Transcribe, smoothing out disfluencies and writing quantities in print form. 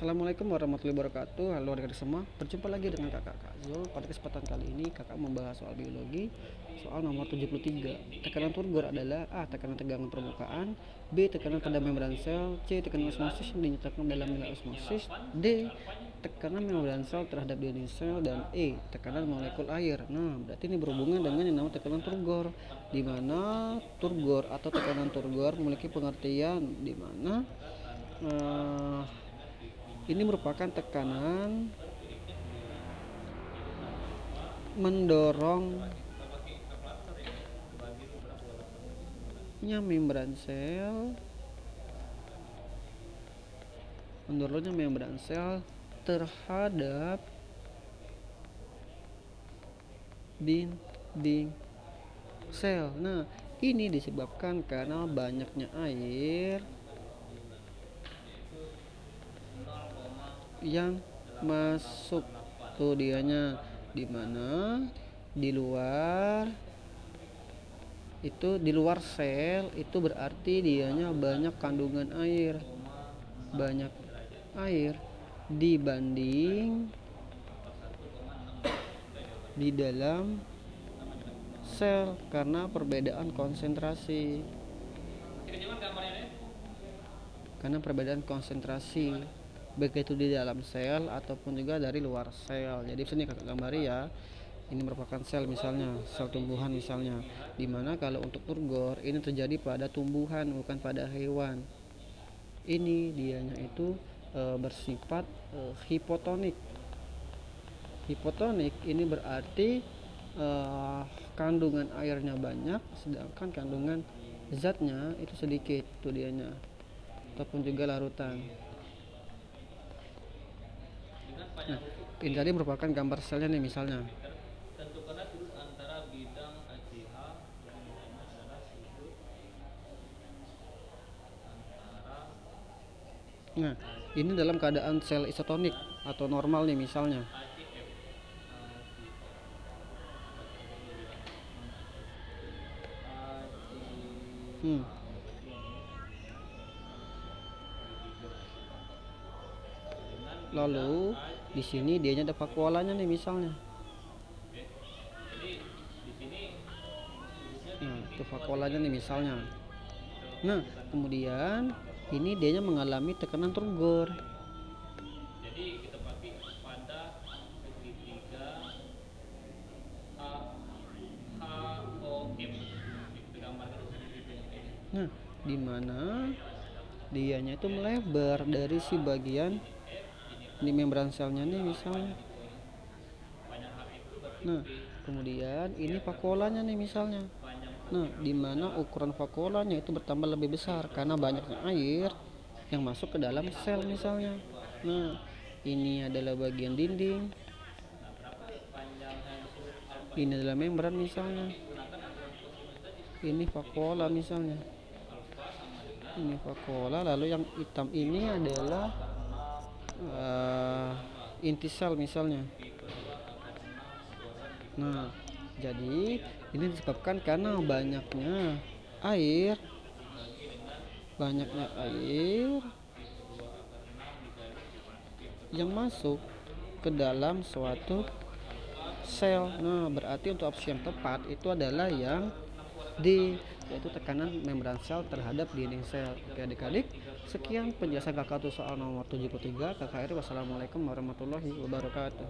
Assalamualaikum warahmatullahi wabarakatuh. Halo adik-adik semua, berjumpa lagi dengan kakak Zul. Pada kesempatan kali ini kakak membahas soal biologi, soal nomor 73. Tekanan turgor adalah A. Tekanan tegangan permukaan, B. Tekanan pada membran sel, C. Tekanan osmosis yang dinyatakan dalam nilai osmosis, D. Tekanan membran sel terhadap dinding sel, dan E. Tekanan molekul air. Nah, berarti ini berhubungan dengan yang namanya tekanan turgor, di mana turgor atau tekanan turgor memiliki pengertian di mana ini merupakan tekanan mendorongnya membran sel terhadap dinding sel. Nah, ini disebabkan karena banyaknya air yang masuk. Tuh dianya, dimana di luar sel itu berarti dianya banyak kandungan air, dibanding di dalam sel karena perbedaan konsentrasi. Baik itu di dalam sel ataupun juga dari luar sel. Jadi sini kakak gambari ya, ini merupakan sel, misalnya sel tumbuhan misalnya, dimana kalau untuk turgor ini terjadi pada tumbuhan bukan pada hewan. Ini dianya itu bersifat hipotonik. Hipotonik ini berarti kandungan airnya banyak sedangkan kandungan zatnya itu sedikit, tuh dianya, ataupun juga larutan. Nah, ini tadi merupakan gambar selnya nih misalnya. Nah, ini dalam keadaan sel isotonik atau normal nih misalnya. Lalu di sini dianya ada vakuolanya nih misalnya. Nah, itu vakuolanya nih misalnya. Nah, kemudian ini dianya mengalami tekanan turgor. Nah, dimana dianya itu melebar dari si bagian di membran selnya nih misalnya. Nah, kemudian ini vakuolanya nih misalnya. Nah, dimana ukuran vakuolanya itu bertambah lebih besar karena banyaknya air yang masuk ke dalam sel misalnya. Nah, ini adalah bagian dinding, ini adalah membran misalnya, ini vakuola misalnya, ini vakuola. Lalu yang hitam ini adalah inti sel misalnya. Nah, jadi ini disebabkan karena banyaknya air yang masuk ke dalam suatu sel. Nah, berarti untuk opsi yang tepat itu adalah yang D, yaitu tekanan membran sel terhadap dinding sel. Oke adik-adik, sekian penjelasan kakak untuk soal nomor 73. Kakak Eri, wassalamualaikum warahmatullahi wabarakatuh.